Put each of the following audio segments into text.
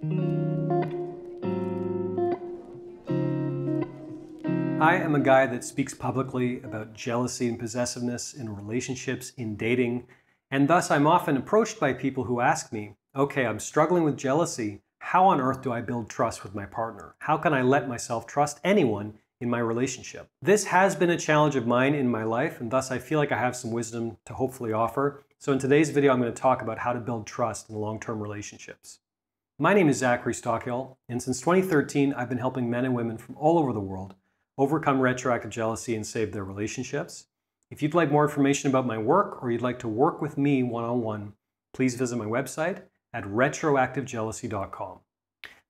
I am a guy that speaks publicly about jealousy and possessiveness in relationships, in dating, and thus I'm often approached by people who ask me, okay, I'm struggling with jealousy. How on earth do I build trust with my partner? How can I let myself trust anyone in my relationship? This has been a challenge of mine in my life, and thus I feel like I have some wisdom to hopefully offer. So in today's video, I'm going to talk about how to build trust in long-term relationships. My name is Zachary Stockill, and since 2013, I've been helping men and women from all over the world overcome retroactive jealousy and save their relationships. If you'd like more information about my work or you'd like to work with me one-on-one, please visit my website at retroactivejealousy.com.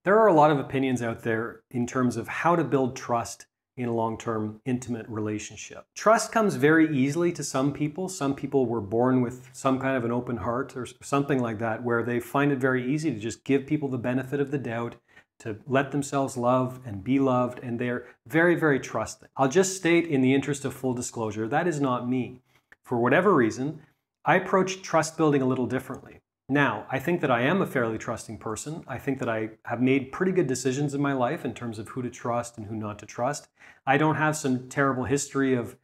There are a lot of opinions out there in terms of how to build trust in a long-term intimate relationship. Trust comes very easily to some people. Some people were born with some kind of an open heart or something like that, where they find it very easy to just give people the benefit of the doubt, to let themselves love and be loved, and they're very, very trusting. I'll just state in the interest of full disclosure, that is not me. For whatever reason, I approach trust building a little differently. Now, I think that I am a fairly trusting person. I think that I have made pretty good decisions in my life in terms of who to trust and who not to trust. I don't have some terrible history of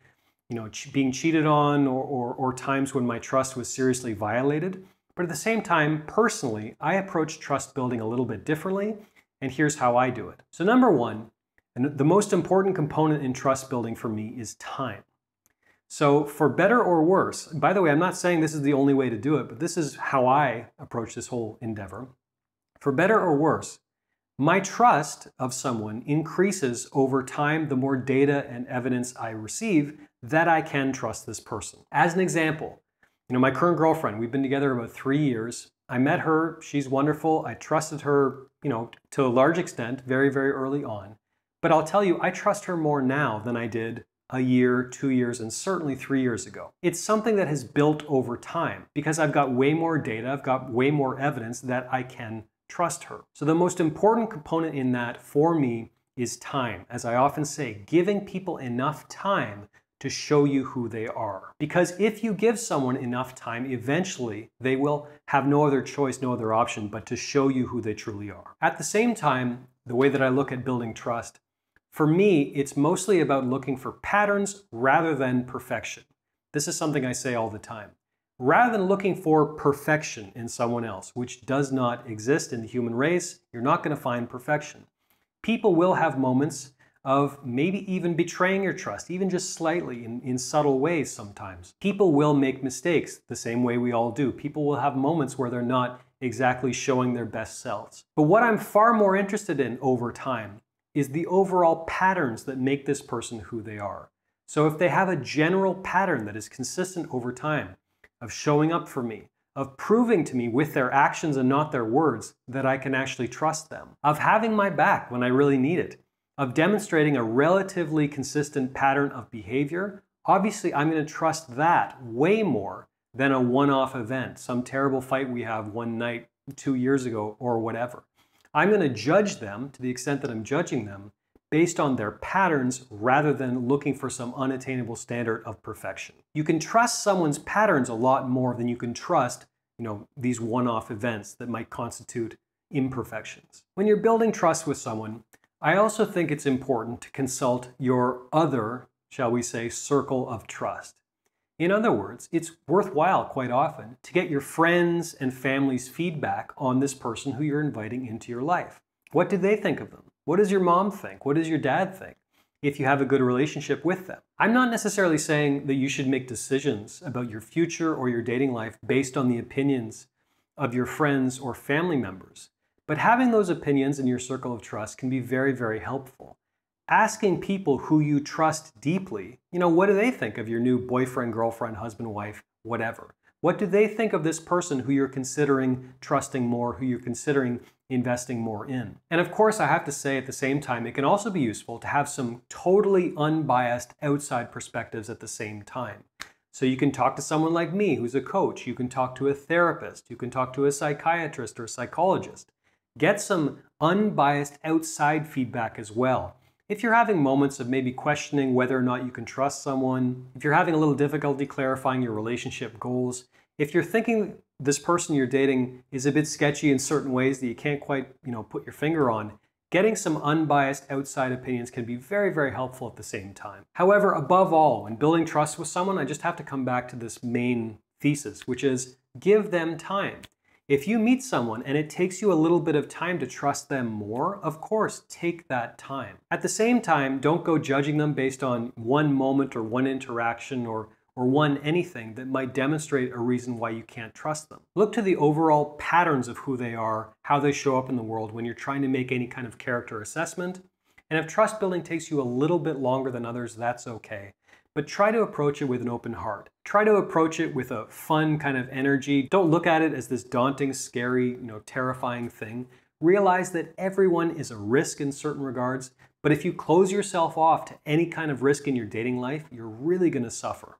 being cheated on or times when my trust was seriously violated. But at the same time, personally, I approach trust building a little bit differently. And here's how I do it. So number one, and the most important component in trust building for me is time. So for better or worse, by the way, I'm not saying this is the only way to do it, but this is how I approach this whole endeavor. For better or worse, my trust of someone increases over time the more data and evidence I receive that I can trust this person. As an example, my current girlfriend, we've been together about 3 years. I met her, she's wonderful. I trusted her, to a large extent, very, very early on. But I'll tell you, I trust her more now than I did a year, 2 years, and certainly 3 years ago. It's something that has built over time because I've got way more data, I've got way more evidence that I can trust her. So the most important component in that for me is time. As I often say, giving people enough time to show you who they are. Because if you give someone enough time, eventually they will have no other choice, no other option but to show you who they truly are. At the same time, the way that I look at building trust, for me, it's mostly about looking for patterns rather than perfection. This is something I say all the time. Rather than looking for perfection in someone else, which does not exist in the human race, you're not going to find perfection. People will have moments of maybe even betraying your trust, even just slightly in subtle ways sometimes. People will make mistakes the same way we all do. People will have moments where they're not exactly showing their best selves. But what I'm far more interested in over time is the overall patterns that make this person who they are. So if they have a general pattern that is consistent over time of showing up for me, of proving to me with their actions and not their words that I can actually trust them, of having my back when I really need it, of demonstrating a relatively consistent pattern of behavior, obviously I'm going to trust that way more than a one-off event, some terrible fight we have one night 2 years ago or whatever. I'm going to judge them to the extent that I'm judging them based on their patterns rather than looking for some unattainable standard of perfection. You can trust someone's patterns a lot more than you can trust, these one-off events that might constitute imperfections. When you're building trust with someone, I also think it's important to consult your other, shall we say, circle of trust. In other words, it's worthwhile quite often to get your friends and family's feedback on this person who you're inviting into your life. What do they think of them? What does your mom think? What does your dad think? If you have a good relationship with them. I'm not necessarily saying that you should make decisions about your future or your dating life based on the opinions of your friends or family members. But having those opinions in your circle of trust can be very, very helpful. Asking people who you trust deeply, what do they think of your new boyfriend, girlfriend, husband, wife, whatever? What do they think of this person who you're considering trusting more, who you're considering investing more in? And of course, I have to say at the same time, it can also be useful to have some totally unbiased outside perspectives at the same time. So you can talk to someone like me who's a coach, you can talk to a therapist, you can talk to a psychiatrist or a psychologist. Get some unbiased outside feedback as well. If you're having moments of maybe questioning whether or not you can trust someone, if you're having a little difficulty clarifying your relationship goals, if you're thinking this person you're dating is a bit sketchy in certain ways that you can't quite, put your finger on, getting some unbiased outside opinions can be very, very helpful at the same time. However, above all, when building trust with someone, I just have to come back to this main thesis, which is give them time. If you meet someone and it takes you a little bit of time to trust them more, of course, take that time. At the same time, don't go judging them based on one moment or one interaction or one anything that might demonstrate a reason why you can't trust them. Look to the overall patterns of who they are, how they show up in the world when you're trying to make any kind of character assessment. And if trust building takes you a little bit longer than others, that's okay. But try to approach it with an open heart. Try to approach it with a fun kind of energy. Don't look at it as this daunting, scary, terrifying thing. Realize that everyone is a risk in certain regards, but if you close yourself off to any kind of risk in your dating life, you're really going to suffer.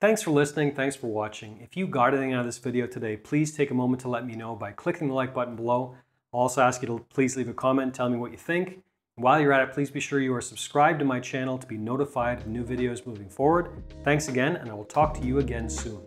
Thanks for listening. Thanks for watching. If you got anything out of this video today, please take a moment to let me know by clicking the like button below. I'll also ask you to please leave a comment, tell me what you think. While you're at it, please be sure you are subscribed to my channel to be notified of new videos moving forward. Thanks again, and I will talk to you again soon.